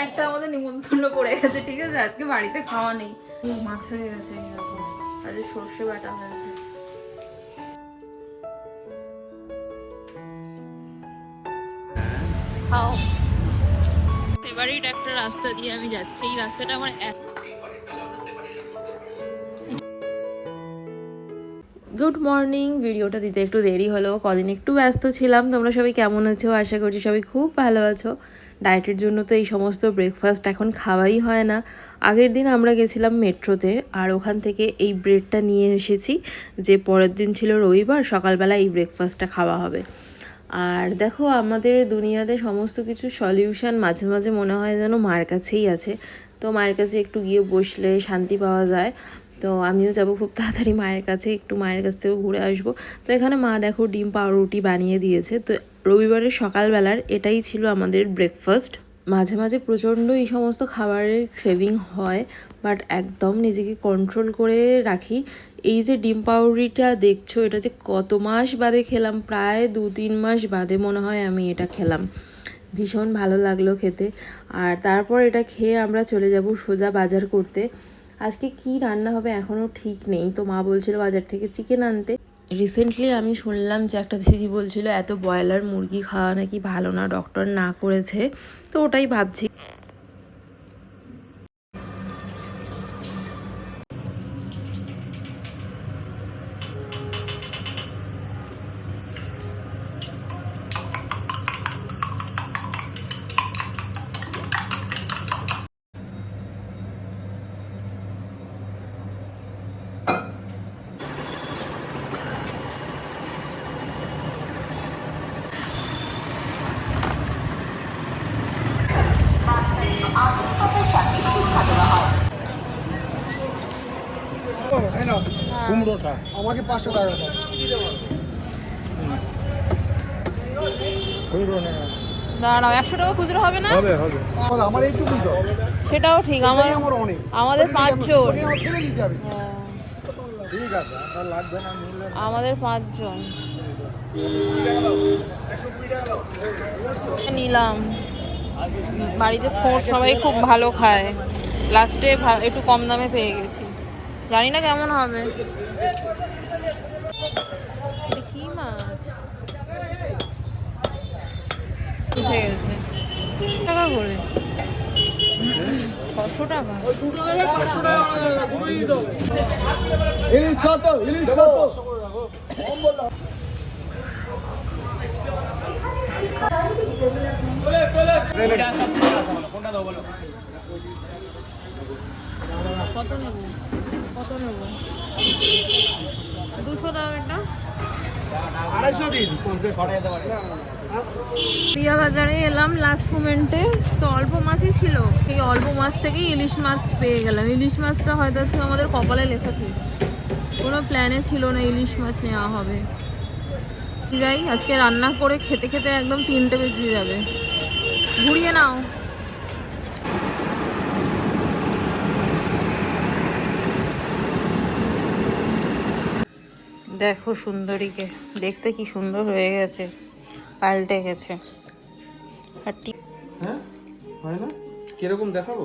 একটা আমাদের নিমন্ত্রণ পড়ে গেছে, ঠিক আছে, আজকে বাড়িতে খাওয়া নেই। মাছ হয়ে গেছে, আজকে সর্ষে বাটা হয়েছে। খাও। ফেভারিট একটা রাস্তা দিয়ে আমি যাচ্ছি, এই রাস্তাটা আমার গুড মর্নিং। ভিডিওটা দিতে একটু দেরি হলো, কদিন একটু ব্যস্ত ছিলাম। তোমরা সবাই কেমন আছো? আশা করছি সবাই খুব ভালো আছো। ডায়েটের জন্য তো এই সমস্ত ব্রেকফাস্ট এখন খাওয়াই হয় না। আগের দিন আমরা গেছিলাম মেট্রোতে, আর ওখান থেকে এই ব্রেডটা নিয়ে এসেছি, যে পরের দিন ছিল রবিবার, সকালবেলা এই ব্রেকফাস্টটা খাওয়া হবে। আর দেখো, আমাদের দুনিয়াতে সমস্ত কিছু সলিউশন মাঝে মাঝে মনে হয় যেন মায়ের কাছেই আছে। তো মায়ের কাছে একটু গিয়ে বসলে শান্তি পাওয়া যায়। তো আমিও যাব খুব তাড়াতাড়ি মায়ের কাছে, একটু মায়ের কাছ থেকেও ঘুরে আসবো। তো এখানে মা দেখো ডিম পাউরুটি বানিয়ে দিয়েছে। তো রবিবারের সকালবেলার এটাই ছিল আমাদের ব্রেকফাস্ট। মাঝে মাঝে প্রচণ্ড এই সমস্ত খাবারের ক্রেভিং হয়, বাট একদম নিজেকে কন্ট্রোল করে রাখি। এই যে ডিম পাউরুটিটা দেখছো, এটা যে কত মাস বাদে খেলাম, প্রায় 2-3 মাস বাদে মনে হয় আমি এটা খেলাম। ভীষণ ভালো লাগলো খেতে। আর তারপর এটা খেয়ে আমরা চলে যাব সোজা বাজার করতে। আজকে কি রান্না হবে এখনও ঠিক নেই, তো মা বলছিল বাজার থেকে চিকেন আনতে। রিসেন্টলি আমি শুনলাম যে একটা দিদি বলছিল এত ব্রয়লার মুরগি খাওয়া নাকি ভালো না, ডক্টর না করেছে। তো ওটাই ভাবছি। কুমড়োটা আমাকে 500 টাকা দাও। দাঁড়াও, 100 টাকা খুচরো হবে না? হবে হবে, আমার এইটুকুই তো। সেটাও ঠিক, আমার অনেক, আমাদের 5 জন। ফেলে দিতে হবে। ঠিক আছে, আর লাগবে না, আমাদের 5 জন নিলাম। বাড়িতে ঠোঁট সবাই খুব ভালো খায়, লাস্টে একটু কম দামে পেয়ে গেছি। জানি না কেমন হবে। এটা কি মাছ? উঠে গেছে। টাকা করে 600 টাকা। ইলিশ ছাত, ইলিশ ছাত। কত নেব? কত নেব? 200 দাও এটা। 250 দিন 50 টাকা পারে। প্রিয়া বাজারে এলাম লাস্ট মোমেন্টে, তো অল্প মাছই ছিল। এই অল্প মাছ থেকেই ইলিশ মাছ পেয়ে গেলাম। ইলিশ মাছটা হয়তো আমাদের কপালে লেখা ছিল, কোনো প্ল্যানে ছিল না ইলিশ মাছ নেওয়া হবে। যাই, আজকে রান্না করে খেতে খেতে একদম 3টে বেজে যাবে। ঘুরিয়ে নাও। দেখো সুন্দরীকে, দেখতে কি সুন্দর হয়ে গেছে, পাল্টে গেছে। আর হ্যাঁ হয় না, কিরকম দেখাবো?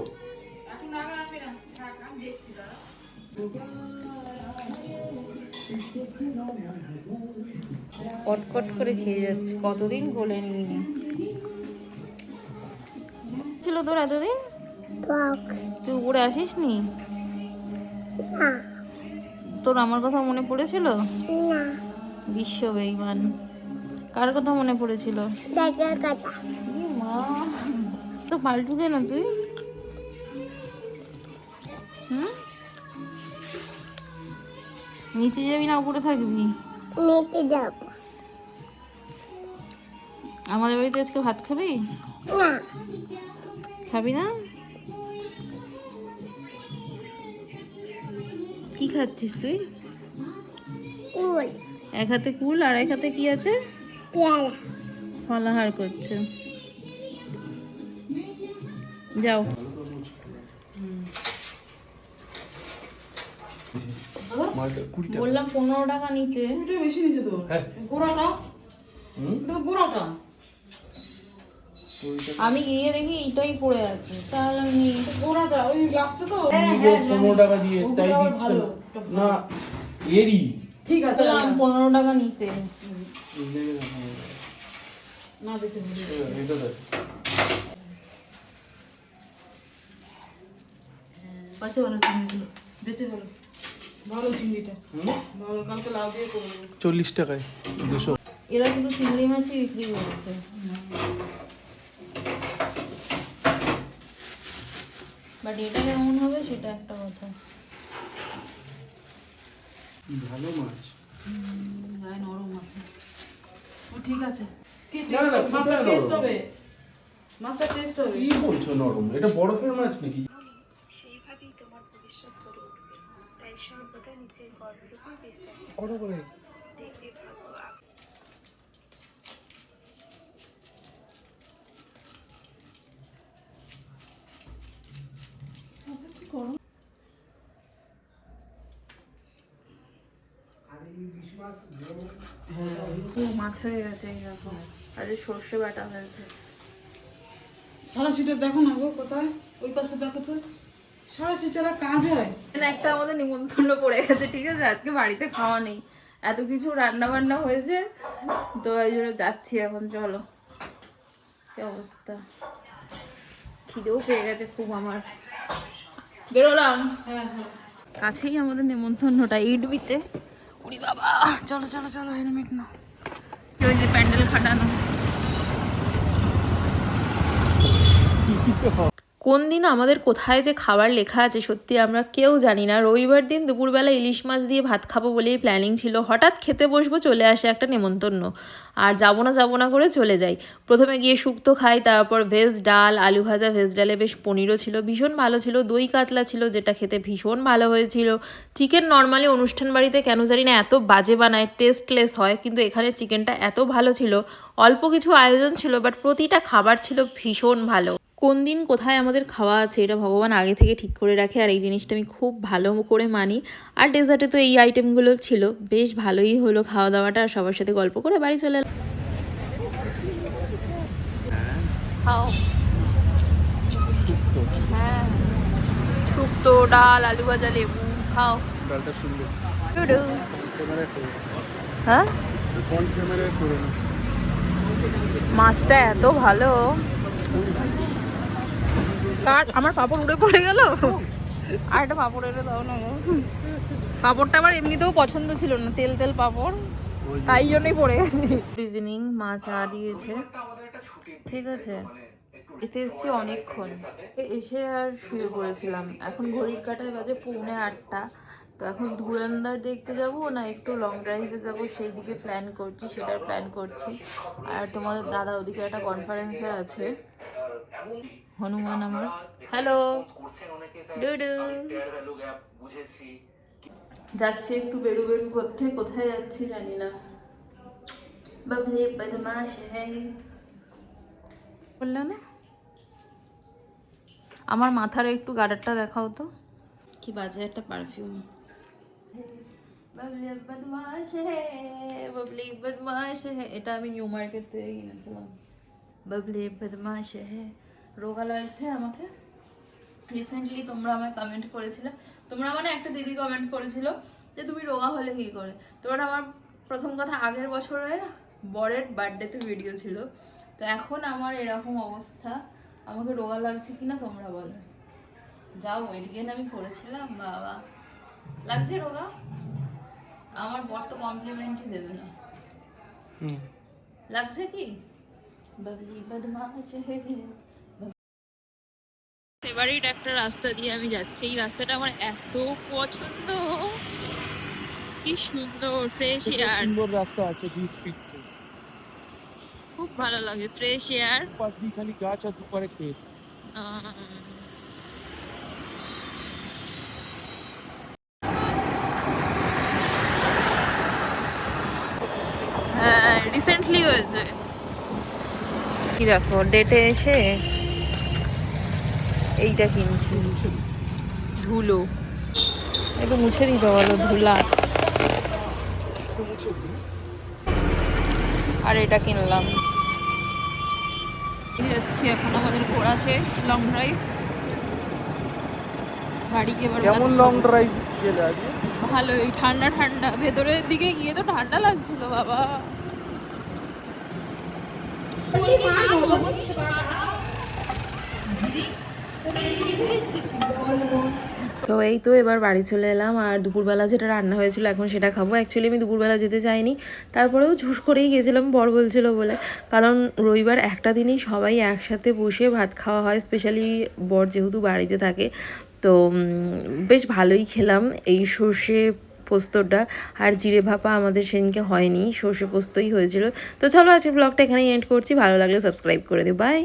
কটকট করে খেয়ে যাচ্ছে, কতদিন গোলে নিয়ে ছিল তোর এতদিন? তুই উপরে আসিস নি? তোর আমার কথা মনে পড়েছিল? বিশ্ব বেঈমান। কার কথা মনে পড়েছিল? মা, তো পাল্টু কেন তুই? হুম, নিচে যাবি না উপরে থাকবি? নিতে যাব আমাদের বাড়িতে আজকে ভাত খাবি? না, খাবি না? কি খাচ্ছিস তুই? কুল এক হাতে কুল আর এক হাতে কি আছে? পেয়ারা। ফলাহার করছে। যাও। বললাম 15 টাকা নিতে। বেশি নিচে তো। হ্যাঁ, গোড়াটা, গোড়াটা আমি গিয়ে দেখি এইটাই পড়ে আছে, তাহলে আমি ওনাটা ওই লাস্টে তো 15 টাকা দিয়ে তাই দিচ্ছে না। না এরই ঠিক আছে বললাম 15 টাকা নিতে। না দিতে এটা দেখ বাচ্চা ভালো চিংড়িগুলো বেঁচে ভালো ভালো চিংড়িটা ভালো, কালকে লাউ দিয়ে করে দেবো। 40 টাকায় 200। এরা শুধু চিংড়ি মাছই বিক্রি করছে। বাট এটা কেমন হবে সেটা একটা কথা। ভালো মাছ। গায়ে নরম আছে। ও ঠিক আছে। কি না, না, মাছটা কোথায় টেস্ট নরম? হবে, মাছটা টেস্ট হবে। কি বলছো নরম? এটা বরফের মাছ নাকি? সেইভাবেই তোমার ভবিষ্যৎ গড়ে উঠবে। তাই সর্বদা নিজের গর্বের উপর বিশ্বাস রাখো। কত করে? দেখবে ভাগ্য মাছ হয়ে গেছে এই দেখো, আর এই সর্ষে বাটা হয়েছে। সারা সিটে দেখো না গো কোথায়, ওই পাশে দেখো তো, সারা সিটারা কাজ হয়। একটা আমাদের নিমন্ত্রণ পড়ে গেছে, ঠিক আছে, আজকে বাড়িতে খাওয়া নেই, এত কিছু রান্না বান্না হয়েছে, তো এই জন্য যাচ্ছি এখন। চলো, কি অবস্থা, খিদেও পেয়ে গেছে খুব আমার, বেরোলাম। কাছেই আমাদের নেমন্তন্নটা, ইডবিতে। উড়ি বাবা, চলো চলো চলো, হেলমেট নাও। ওই যে প্যান্ডেল খাটানো। কোন দিন আমাদের কোথায় যে খাবার লেখা আছে সত্যি আমরা কেউ জানি না। রবিবার দিন দুপুরবেলা ইলিশ মাছ দিয়ে ভাত খাবো বলেই প্ল্যানিং ছিল, হঠাৎ খেতে বসবো, চলে আসে একটা নেমন্তন্ন, আর যাবো না করে চলে যাই। প্রথমে গিয়ে শুক্তো খাই, তারপর ভেজ ডাল, আলু ভাজা, ভেজ ডালে বেশ পনিরও ছিল, ভীষণ ভালো ছিল, দই কাতলা ছিল যেটা খেতে ভীষণ ভালো হয়েছিল। চিকেন নর্মালি অনুষ্ঠান বাড়িতে কেন জানি না এত বাজে বানায়, টেস্টলেস হয়, কিন্তু এখানে চিকেনটা এত ভালো ছিল। অল্প কিছু আয়োজন ছিল, বাট প্রতিটা খাবার ছিল ভীষণ ভালো। কোন দিন কোথায় আমাদের খাওয়া আছে এটা ভগবান আগে থেকে ঠিক করে রাখে, আর এই জিনিসটা আমি খুব ভালো করে মানি। আর ডেজার্টে তো এই আইটেমগুলো ছিল, বেশ ভালোই হলো খাওয়া দাওয়াটা, আর সবার সাথে গল্প করে বাড়ি চলে এলাম। খাও। হ্যাঁ, শুক্তো, ডাল, আলু ভাজা, লেবু, খাও। ডালটা সুন্দর। টুডু। ক্যামেরায় করে। হ্যাঁ, ফ্রন্ট ক্যামেরায় করে না। মাছটা এত ভালো। কার আমার পাপড় উড়ে পড়ে গেল, আর একটা পাপড় এনে দাও না গো। পাপড়টা আমার এমনিতেও পছন্দ ছিল না, তেল তেল পাপড়, তাই জন্যই পড়ে গেছি। ইভিনিং মা চা দিয়েছে, ঠিক আছে, এতে এসেছি অনেকক্ষণ, এসে আর শুয়ে পড়েছিলাম। এখন ঘড়ির কাঁটায় বাজে 7:45, তো এখন ধুরন্ধর দেখতে যাব না একটু লং ড্রাইভে যাব, সেই দিকে প্ল্যান করছি, সেটার প্ল্যান করছি। আর তোমাদের দাদা ওদিকে একটা কনফারেন্সে আছে। হনুমান আমার, হ্যালো ডুডু, যাচ্ছি একটু বেরু করতে, কোথায় যাচ্ছি জানি না। বাবলি বদমাশ হ্যায় বললে না। আমার মাথার একটু গার্ডারটা দেখাও তো, কি বাজে একটা পারফিউম। বাবলি বদমাশ হ্যায়, বাবলি বদমাশ হ্যায়, এটা আমি নিউ মার্কেট থেকে কিনেছিলাম। বাবলি বদমাশ হ্যায়, রোগা লাগছে আমাকে। রিসেন্টলি তোমরা আমায় কমেন্ট করেছিলে, তোমরা মানে একটা দিদি কমেন্ট করেছিল যে তুমি রোগা হলে কী করে। তোমার আমার প্রথম কথা আগের বছরে বরের বার্থডেতে ভিডিও ছিল, তো এখন আমার এরকম অবস্থা, আমাকে রোগা লাগছে কিনা তোমরা বলো। যাও ওয়েট গেইন আমি করেছিলাম, বাবা লাগছে রোগা। আমার বর তো কমপ্লিমেন্টই দেবে না। লাগছে কি বাবলি বদমাশ হে। ফেভারিট একটা রাস্তা দিয়ে আমি যাচ্ছি, এই রাস্তাটা আমার এত পছন্দ, কি সুন্দর ফ্রেশ এয়ার। সুন্দর রাস্তা আছে ডি স্ট্রিট, খুব ভালো লাগে ফ্রেশ এয়ার। পাশ দিয়ে খালি গাছ আর দুপারে ক্ষেত। হ্যাঁ, রিসেন্টলি হয়েছে। কি দেখো ডেটে এসে এইটা কিনছি, ধুলো, একটু মুছে দিতে বলো ধুলা। আর এটা কিনলাম, যাচ্ছি এখন আমাদের ঘোরা শেষ লং ড্রাইভ বাড়ি গিয়ে এবার কেমন লং ড্রাইভ গেলে আজকে? ভালোই ঠান্ডা ঠান্ডা ভেতরের দিকে গিয়ে তো ঠান্ডা লাগছিল বাবা তো এই তো এবার বাড়ি চলে এলাম আর দুপুরবেলা যেটা রান্না হয়েছিল এখন সেটা খাবো অ্যাকচুয়ালি আমি দুপুরবেলা যেতে চাইনি তারপরেও জোর করেই গেছিলাম বর বলছিল বলে কারণ রবিবার একটা দিনই সবাই একসাথে বসে ভাত খাওয়া হয় স্পেশালি বর যেহেতু বাড়িতে থাকে তো বেশ ভালোই খেলাম এই সর্ষে পোস্তটা আর জিরে ভাপা আমাদের সেদিনকে হয়নি সর্ষে পোস্তই হয়েছিল তো চলো আজকে ব্লগটা এখানেই এন্ড করছি ভালো লাগলে সাবস্ক্রাইব করে দিও বাই